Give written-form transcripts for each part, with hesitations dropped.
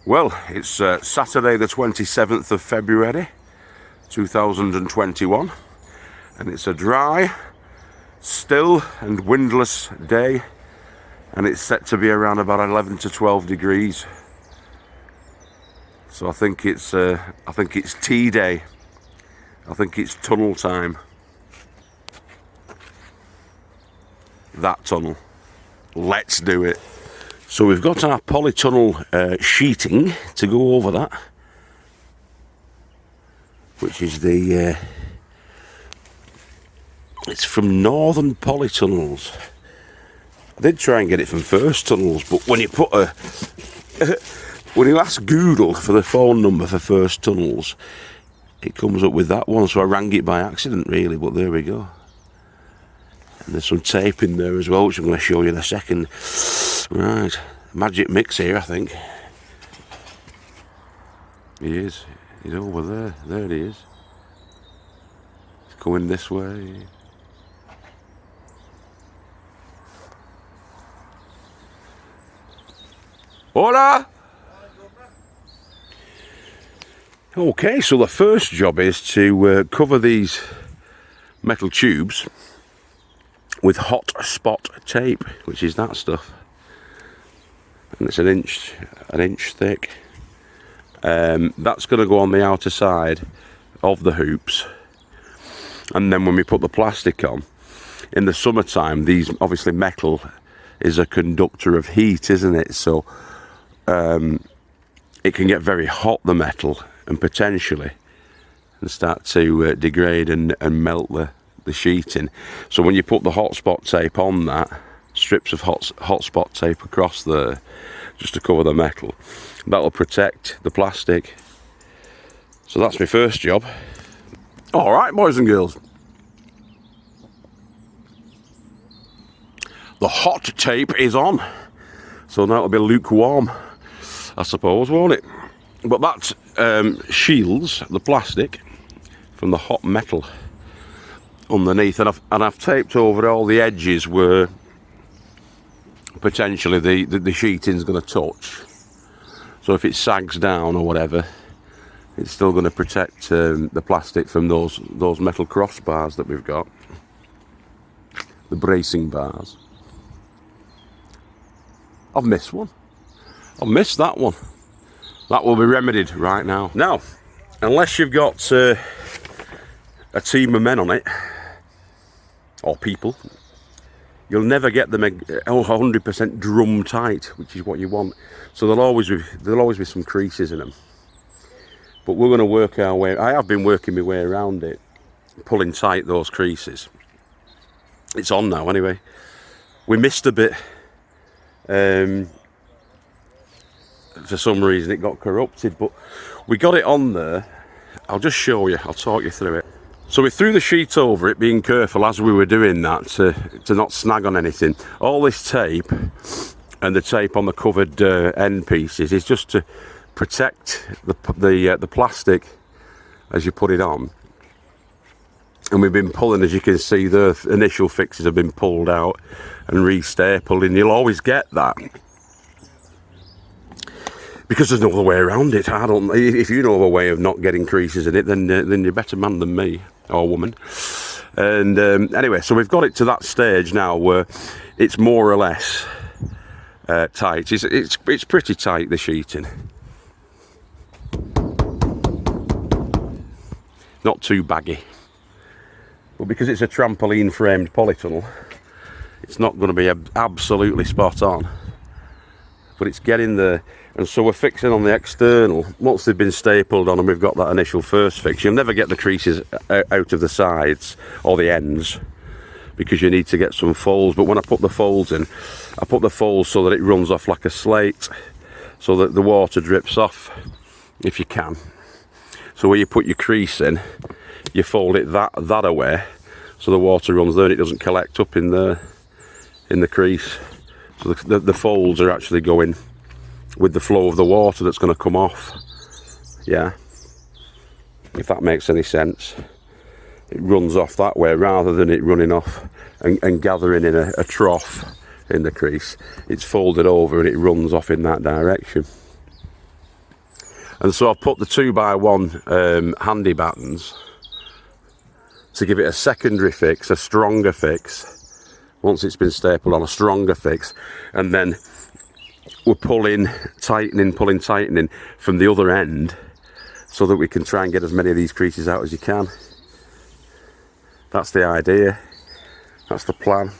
Well, it's Saturday the 27th of February 2021 and it's a dry, still and windless day, and it's set to be around about 11 to 12 degrees. So I think it's tea day. I think it's tunnel time. That tunnel. Let's do it. So we've got our polytunnel sheeting to go over that, which is it's from Northern Polytunnels. I did try and get it from First Tunnels, but when you put when you ask Google for the phone number for First Tunnels, it comes up with that one, so I rang it by accident really, but there we go. And there's some tape in there as well, which I'm going to show you in a second. Right, magic mix here, I think. He's over there. There he is. He's coming this way. Hola! Okay, so the first job is to cover these metal tubes with hot spot tape, which is that stuff. And it's an inch thick. That's going to go on the outer side of the hoops, and then when we put the plastic on in the summertime, these obviously metal is a conductor of heat, isn't it? So it can get very hot, the metal, and potentially and start to degrade and melt the sheeting. So when you put the hot spot tape on that, strips of hot spot tape across there just to cover the metal, that'll protect the plastic. So that's my first job. All right, boys and girls, the hot tape is on, so now it'll be lukewarm, I suppose, won't it? But that shields the plastic from the hot metal underneath, and I've taped over all the edges where potentially the sheeting's going to touch. So if it sags down or whatever, it's still going to protect the plastic from those metal crossbars that we've got, the bracing bars. I've missed one. I've missed that one. That will be remedied right now. Now, unless you've got a team of men on it, or people, you'll never get them 100% drum tight, which is what you want. So there'll always be some creases in them. But we're going to work our way. I have been working my way around it, pulling tight those creases. It's on now anyway. We missed a bit. For some reason it got corrupted, but we got it on there. I'll just show you. I'll talk you through it. So we threw the sheet over it, being careful as we were doing that to not snag on anything. All this tape and the tape on the covered end pieces is just to protect the plastic as you put it on. And we've been pulling, as you can see, the initial fixes have been pulled out and re-stapled, and you'll always get that because there's no other way around it. If you know of a way of not getting creases in it, then you're a better man than me, or woman. And anyway, so we've got it to that stage now where it's more or less tight. It's pretty tight, the sheeting. Not too baggy. But because it's a trampoline framed polytunnel, it's not going to be absolutely spot on. But it's getting there. And so we're fixing on the external. Once they've been stapled on and we've got that initial first fix, you'll never get the creases out of the sides or the ends, because you need to get some folds. But when I put the folds in, I put the folds so that it runs off like a slate, so that the water drips off if you can. So where you put your crease in, you fold it that away, so the water runs there and it doesn't collect up in the crease. So the folds are actually going with the flow of the water that's going to come off. Yeah, if that makes any sense. It runs off that way rather than it running off and gathering in a trough in the crease. It's folded over and it runs off in that direction. And so I've put the 2x1 handy battens to give it a secondary fix, a stronger fix. Once it's been stapled on, a stronger fix. And then we're pulling, tightening from the other end so that we can try and get as many of these creases out as you can. That's the idea. That's the plan.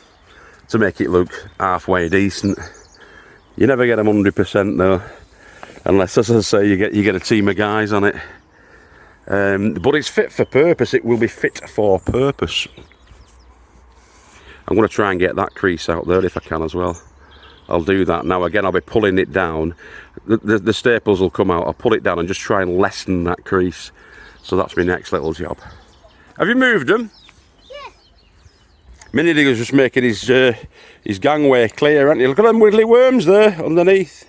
To make it look halfway decent. You never get them 100% though. Unless, as I say, you get a team of guys on it. But it's fit for purpose. It will be fit for purpose. I'm going to try and get that crease out there if I can as well. I'll do that. Now again, I'll be pulling it down. The staples will come out. I'll pull it down and just try and lessen that crease. So that's my next little job. Have you moved them? Yeah. Mini Digger's just making his gangway clear, aren't you? Look at them wiggly worms there underneath.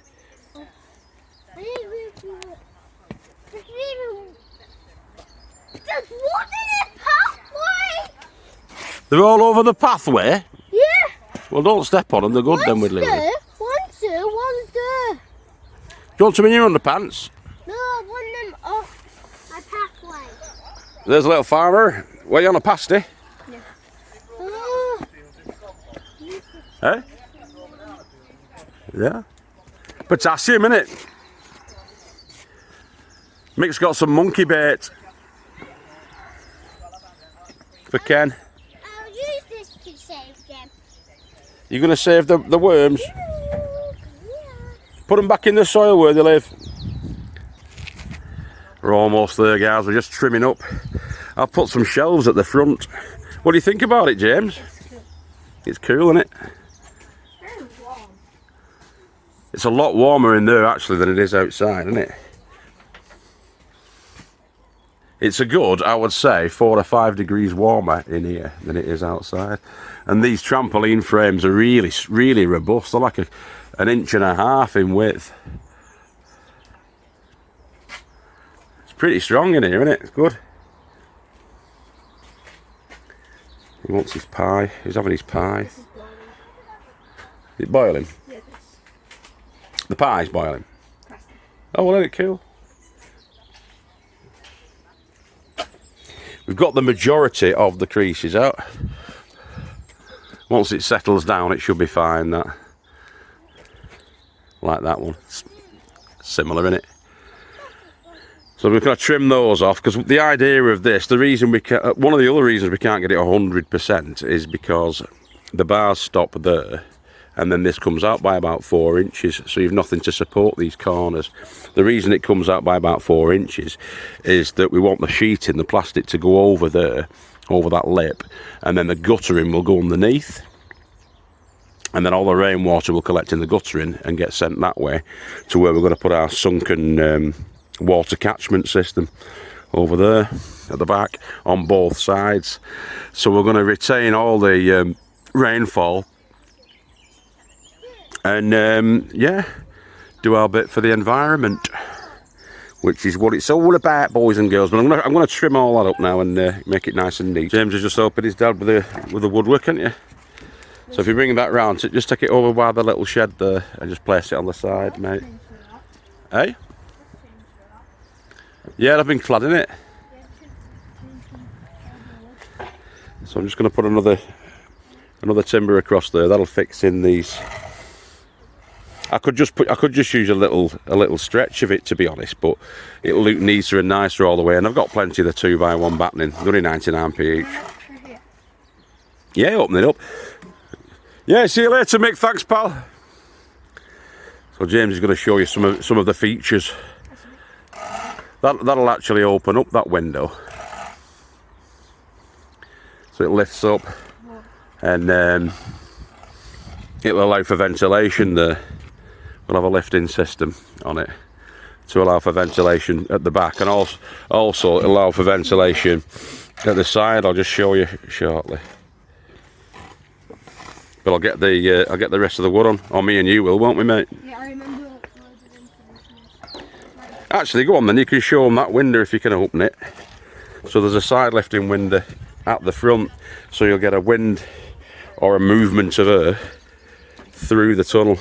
There's one in the pathway. They're all over the pathway? Yeah. Well, don't step on them. They're good, them wiggly worms. One's there. Do you want some in your underpants? No, I want them off my pathway. There's a little farmer. Where you on a pasty? Yeah. Eh? Yeah. Potassium, innit? Mick's got some monkey bait for Ken. I'll use this to save them. You're going to save the worms? Yeah. Put them back in the soil where they live. We're almost there, guys. We're just trimming up. I've put some shelves at the front. What do you think about it, James? It's cool, isn't it? Very warm. It's a lot warmer in there, actually, than it is outside, isn't it? It's a good, I would say, 4 or 5 degrees warmer in here than it is outside. And these trampoline frames are really, really robust. They're like an 1.5 inches in width. It's pretty strong in here, isn't it? It's good. He wants his pie. He's having his pie. Is it boiling? Yeah, The pie's boiling. Oh, well, let it cool. We've got the majority of the creases out. Once it settles down, it should be fine. That, like that one, it's similar, isn't it? So we're going to trim those off because the idea of this, the reason we can, one of the other reasons we can't get it 100% is because the bars stop there, and then this comes out by about 4 inches, so you've nothing to support these corners. The reason it comes out by about 4 inches is that we want the sheeting, the plastic, to go over there, over that lip, and then the guttering will go underneath, and then all the rainwater will collect in the guttering and get sent that way to where we're going to put our sunken water catchment system over there at the back on both sides. So we're going to retain all the rainfall and yeah, do our bit for the environment, which is what it's all about, boys and girls. But I'm going to trim all that up now and make it nice and neat. James has just opened his dad with the woodwork, haven't you? So if you bring that round, just take it over by the little shed there and just place it on the side, mate. Hey? Yeah, I've been clad in it. So I'm just going to put another timber across there. That'll fix in these. I could just use a little stretch of it, to be honest, but it'll look neater and nicer all the way. And I've got plenty of the 2x1 battening. They're only 99p each. Yeah, open it up. Yeah, see you later, Mick. Thanks, pal. So James is going to show you some of the features. That'll actually open up that window, so it lifts up, and it'll allow for ventilation there. We'll have a lifting system on it to allow for ventilation at the back, and also it'll allow for ventilation at the side. I'll just show you shortly. But I'll get the rest of the wood on, or me and you will, won't we, mate? Yeah, I remember. Actually, go on then, you can show them that window if you can open it. So there's a side lifting window at the front, so you'll get a wind or a movement of air through the tunnel.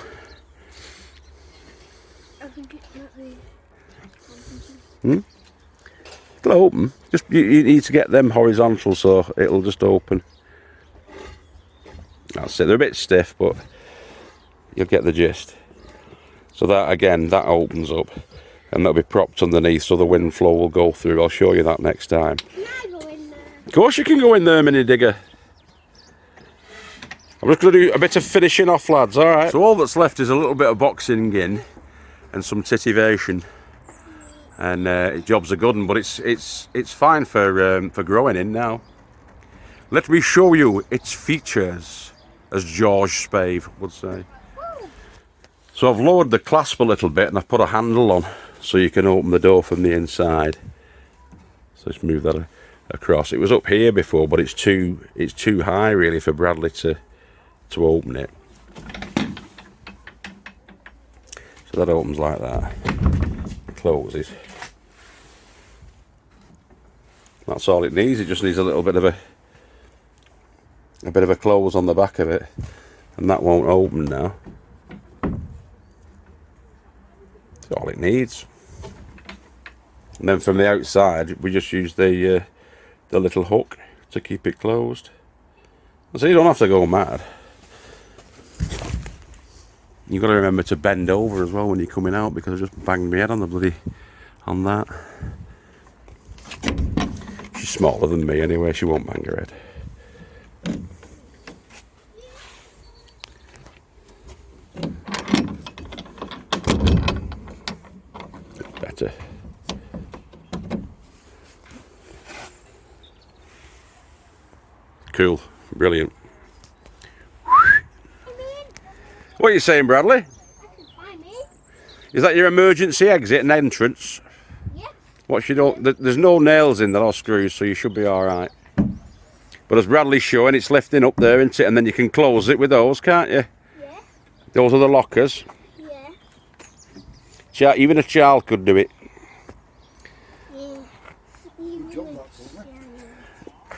I think it might be It'll open. Just you need to get them horizontal so it'll just open. That's it. They're a bit stiff, but you'll get the gist. So that again, that opens up, and that'll be propped underneath so the wind flow will go through. I'll show you that next time. Can I go in there? Of course you can go in there, mini digger. I'm just going to do a bit of finishing off, lads, alright? So all that's left is a little bit of boxing in and some titivation. And jobs are good, but it's fine for growing in now. Let me show you its features, as George Spave would say. So I've lowered the clasp a little bit and I've put a handle on so you can open the door from the inside. So let's move that across. It was up here before, but it's too high really for Bradley to open it. So that opens like that. It closes. That's all it needs. It just needs a little bit of a close on the back of it, and that won't open now. That's all it needs. And then from the outside, we just use the little hook to keep it closed. So you don't have to go mad. You've got to remember to bend over as well when you're coming out, because I just banged my head on that. She's smaller than me anyway, she won't bang her head. Better. Cool, brilliant. What are you saying, Bradley? Is that your emergency exit and entrance? Yeah. What you don't? There's no nails in there or screws, so you should be all right. But as Bradley's showing, it's lifting up there, isn't it? And then you can close it with those, can't you? Yeah. Those are the lockers. Yeah. Even a child could do it. Yeah.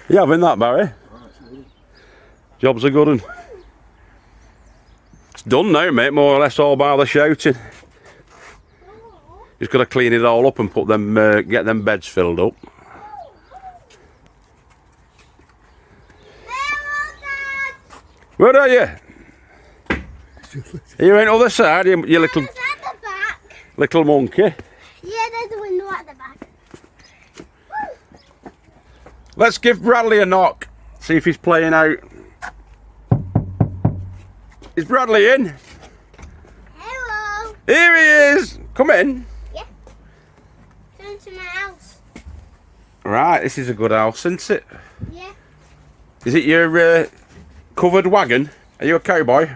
You having that, Barry? Job's a good one. It's done now, mate, more or less all by the shouting. Just got to clean it all up and put them, get them beds filled up. Where are you? Are you on the other side, you little little monkey? Yeah, there's a window at the back. Let's give Bradley a knock. See if he's playing out. Is Bradley in? Hello. Here he is. Come in. Yeah. Come to my house. Right, this is a good house, isn't it? Yeah. Is it your covered wagon? Are you a cowboy?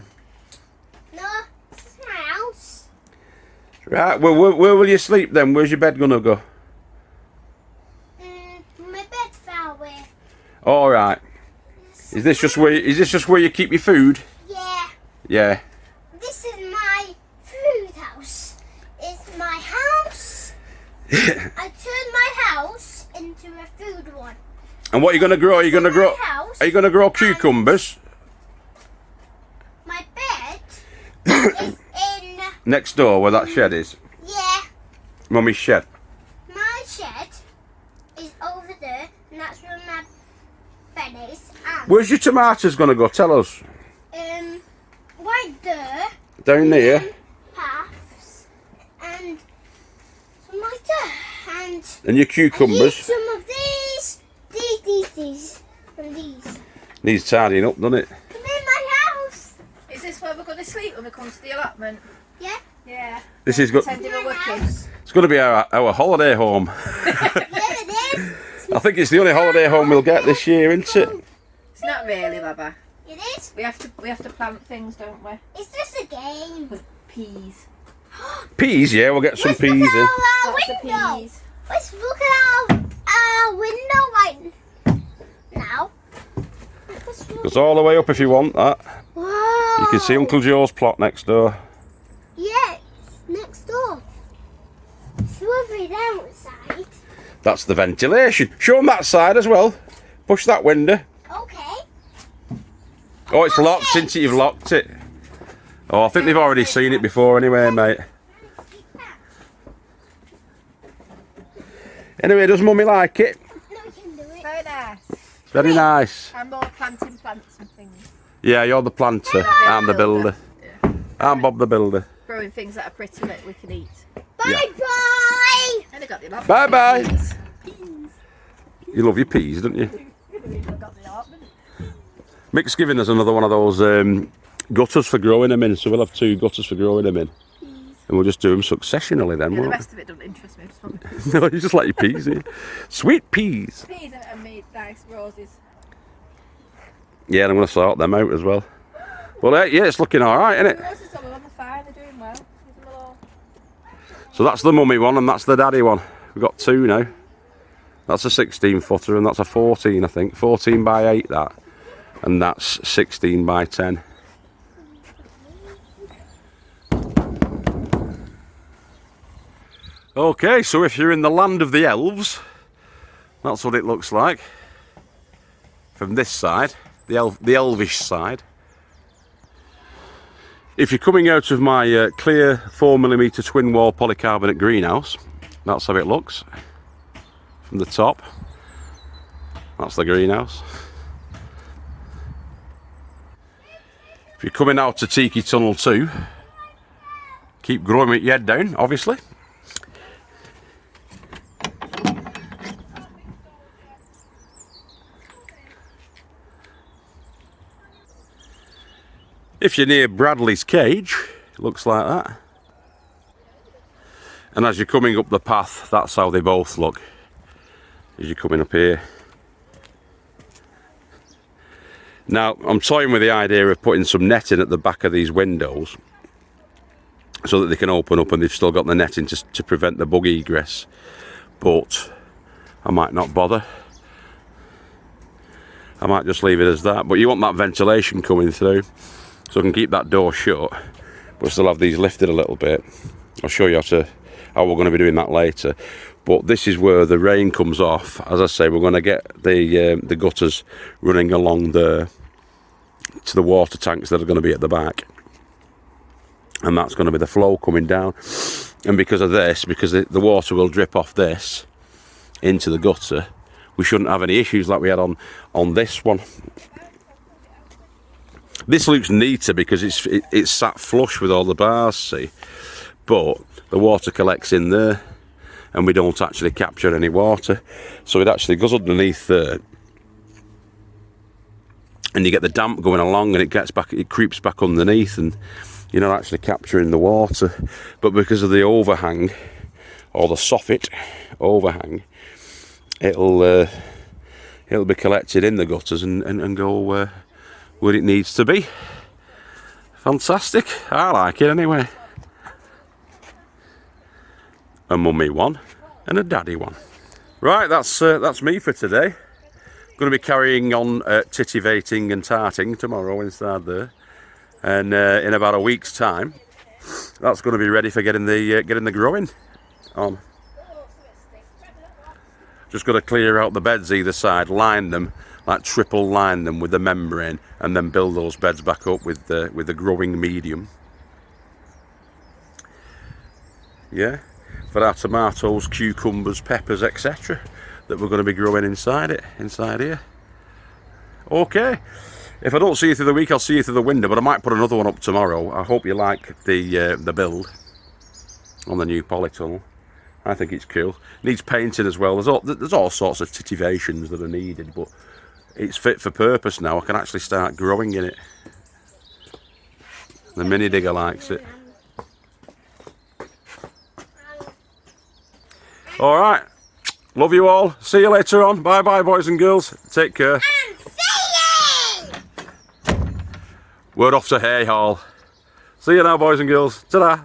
No, this is my house. Right, well, where will you sleep then? Where's your bed gonna go? My bed's far away. All right. Is this just where you keep your food? Yeah. Yeah. This is my food house. It's my house. I turned my house into a food one. And what are you gonna grow? Are you gonna grow? House, Are you gonna grow cucumbers? my bed is in. Next door, where that shed is. Yeah. Mummy's shed. My shed is over there, and that's where my bed is. And, Where's your tomatoes gonna go? Tell us. right there. Down there. Paths and some like that, and And your I cucumbers. use some of these, and these. Needs tidying up, doesn't it? Come in my house. Is this where we're going to sleep when we come to the allotment? Yeah. Yeah. This is good. Pretending we're My working. house. It's going to be our holiday home. Yeah, it is. I think it's the only holiday home we'll get this year, isn't it? It's not really, Baba. It is. We have to plant things, don't we? It's just a game. With peas. Peas, yeah, we'll get some Let's peas look in. at our Lots of window. peas. Let's look at our window right now. Let's look. It's all the way up if you want that. Wow. You can see Uncle Joe's plot next door. Yeah, it's next door. It's lovely outside. That's the ventilation. Show them that side as well. Push that window. Okay. Oh, it's locked, isn't it? You've locked it. Oh, I think they've already seen it before anyway, mate. Anyway, does Mummy like it? No, you can do it. Very nice. Very nice. I'm more planting plants and things. Yeah, you're the planter. I'm the builder. Yeah. I'm Bob the builder. Growing things that are pretty that we can eat. Bye-bye. And I got the allotment. Bye-bye. Peas. You love your peas, don't you? I got the allotment. Mick's giving us another one of those gutters for growing them in, so we'll have 2 gutters for growing them in. And we'll just do them successionally then, Yeah, the won't rest of it doesn't interest me. I just want the peas. we? No, you just like your peas in. Sweet peas. Peas are made nice roses. Yeah, and I'm going to sort them out as well. Well, yeah, it's looking alright, isn't it? The roses are on the fine, they're doing well. Leave them alone. So that's the mummy one and that's the daddy one. We've got 2 now. That's a 16 footer and that's a 14, I think. 14 by 8 that. And that's 16 by 10. Okay, so if you're in the land of the elves, that's what it looks like. From this side, the elvish side. If you're coming out of my clear 4mm twin wall polycarbonate greenhouse, that's how it looks. From the top, that's the greenhouse. If you're coming out to Tiki Tunnel 2, keep growing with your head down, obviously. If you're near Bradley's cage, it looks like that. And as you're coming up the path, that's how they both look. As you're coming up here. Now, I'm toying with the idea of putting some netting at the back of these windows so that they can open up and they've still got the netting to prevent the bug egress. But I might not bother. I might just leave it as that. But you want that ventilation coming through. So I can keep that door shut, but still have these lifted a little bit. I'll show you how we're going to be doing that later. But this is where the rain comes off. As I say, we're going to get the gutters running along to the water tanks that are going to be at the back. And that's going to be the flow coming down. And because of this, because the water will drip off this into the gutter, we shouldn't have any issues like we had on this one. This looks neater because it's sat flush with all the bars, see, but the water collects in there and we don't actually capture any water, so it actually goes underneath there and you get the damp going along and it creeps back underneath and you're not actually capturing the water. But because of the overhang or the soffit overhang, it'll be collected in the gutters and go where it needs to be. Fantastic. I like it anyway. A mummy one and a daddy one. Right, that's me for today. Going to be carrying on titivating and tarting tomorrow inside there, and in about a week's time, that's going to be ready for getting the growing on. Just got to clear out the beds either side, line them. Like triple line them with the membrane and then build those beds back up with the growing medium. Yeah, for our tomatoes, cucumbers, peppers, etc. that we're going to be growing inside here. Okay, if I don't see you through the week, I'll see you through the window, but I might put another one up tomorrow. I hope you like the build on the new Polytunnel. I think it's cool. Needs painting as well. There's all sorts of titivations that are needed, but it's fit for purpose now. I can actually start growing in it. The mini digger likes it. Alright, love you all. See you later on. Bye bye, boys and girls. Take care. And see you! Word off to Hay Hall. See you now, boys and girls. Ta-da.